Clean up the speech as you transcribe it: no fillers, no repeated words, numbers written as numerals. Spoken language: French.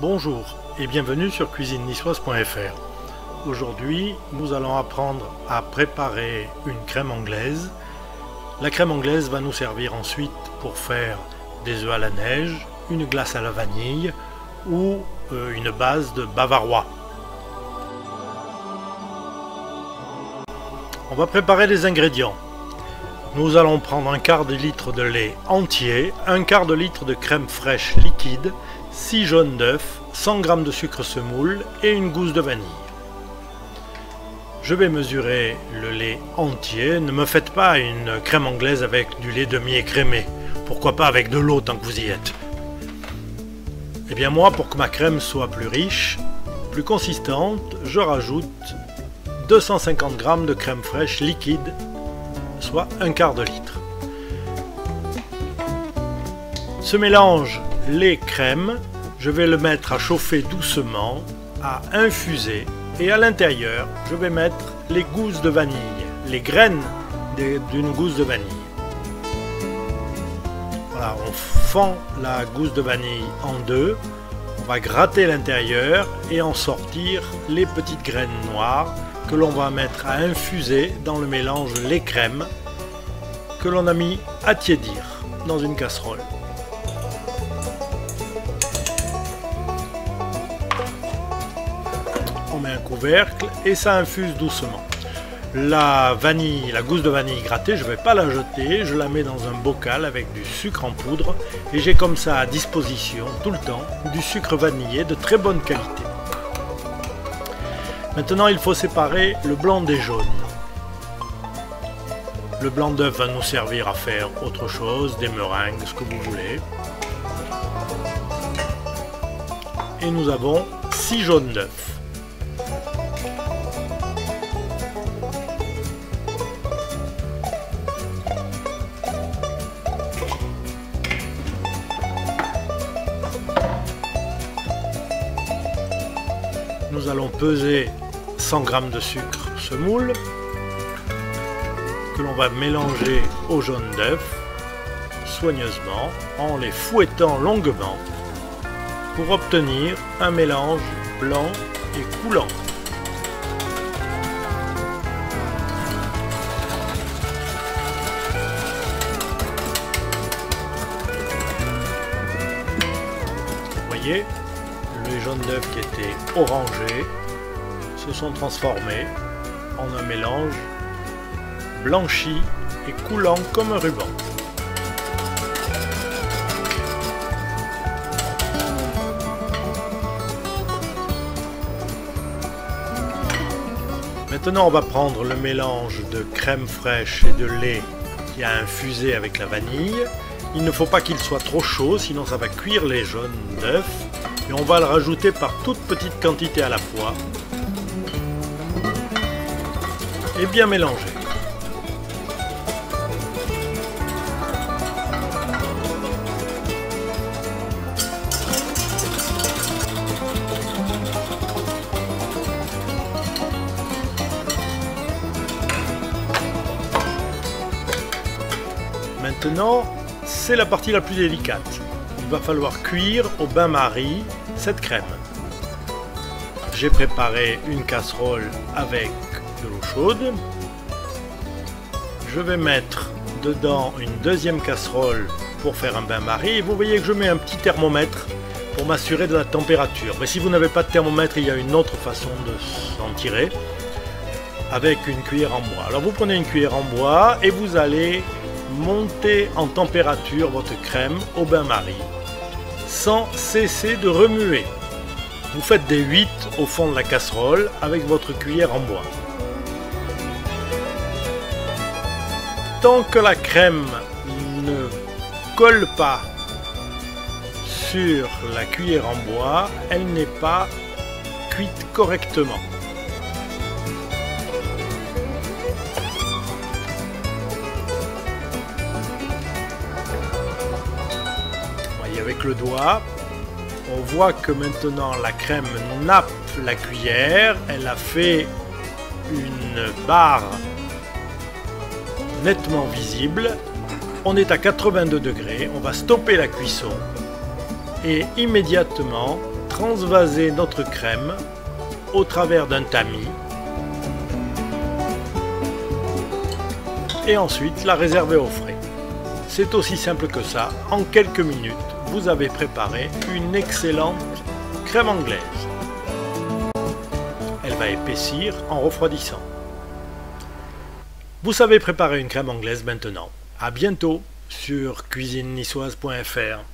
Bonjour et bienvenue sur cuisineniçoise.fr. Aujourd'hui, nous allons apprendre à préparer une crème anglaise. La crème anglaise va nous servir ensuite pour faire des œufs à la neige, une glace à la vanille ou une base de bavarois. On va préparer les ingrédients. Nous allons prendre un quart de litre de lait entier, un quart de litre de crème fraîche liquide, 6 jaunes d'œufs, 100 g de sucre semoule et une gousse de vanille. Je vais mesurer le lait entier. Ne me faites pas une crème anglaise avec du lait demi-écrémé. Pourquoi pas avec de l'eau tant que vous y êtes. Et bien moi, pour que ma crème soit plus riche, plus consistante, je rajoute 250 g de crème fraîche liquide, soit un quart de litre. Ce mélange lait-crème, je vais le mettre à chauffer doucement, à infuser, et à l'intérieur, je vais mettre les gousses de vanille, les graines d'une gousse de vanille. Voilà, on fend la gousse de vanille en deux, on va gratter l'intérieur et en sortir les petites graines noires que l'on va mettre à infuser dans le mélange lait-crème que l'on a mis à tiédir dans une casserole. On met un couvercle et ça infuse doucement. La vanille, la gousse de vanille grattée, je ne vais pas la jeter, je la mets dans un bocal avec du sucre en poudre et j'ai comme ça à disposition tout le temps du sucre vanillé de très bonne qualité. Maintenant, il faut séparer le blanc des jaunes. Le blanc d'œuf va nous servir à faire autre chose, des meringues, ce que vous voulez. Et nous avons 6 jaunes d'œufs. Nous allons peser 100 g de sucre semoule que l'on va mélanger au jaune d'œuf soigneusement en les fouettant longuement pour obtenir un mélange blanc et coulant. Vous voyez, les jaunes d'œufs qui étaient orangés se sont transformés en un mélange blanchi et coulant comme un ruban. Maintenant, on va prendre le mélange de crème fraîche et de lait qui a infusé avec la vanille. Il ne faut pas qu'il soit trop chaud, sinon ça va cuire les jaunes d'œufs. Et on va le rajouter par toute petite quantité à la fois. Et bien mélanger. Maintenant, c'est la partie la plus délicate. Il va falloir cuire au bain-marie cette crème. J'ai préparé une casserole avec de l'eau chaude. Je vais mettre dedans une deuxième casserole pour faire un bain-marie. Et vous voyez que je mets un petit thermomètre pour m'assurer de la température. Mais si vous n'avez pas de thermomètre, il y a une autre façon de s'en tirer avec une cuillère en bois. Alors vous prenez une cuillère en bois et vous allez monter en température votre crème au bain-marie sans cesser de remuer. Vous faites des 8 au fond de la casserole avec votre cuillère en bois. Tant que la crème ne colle pas sur la cuillère en bois, elle n'est pas cuite correctement. Avec le doigt, on voit que maintenant la crème nappe la cuillère, elle a fait une barre nettement visible. On est à 82 degrés, on va stopper la cuisson et immédiatement transvaser notre crème au travers d'un tamis et ensuite la réserver au frais. C'est aussi simple que ça, en quelques minutes, vous avez préparé une excellente crème anglaise. Elle va épaissir en refroidissant. Vous savez préparer une crème anglaise maintenant. À bientôt sur cuisineniçoise.fr.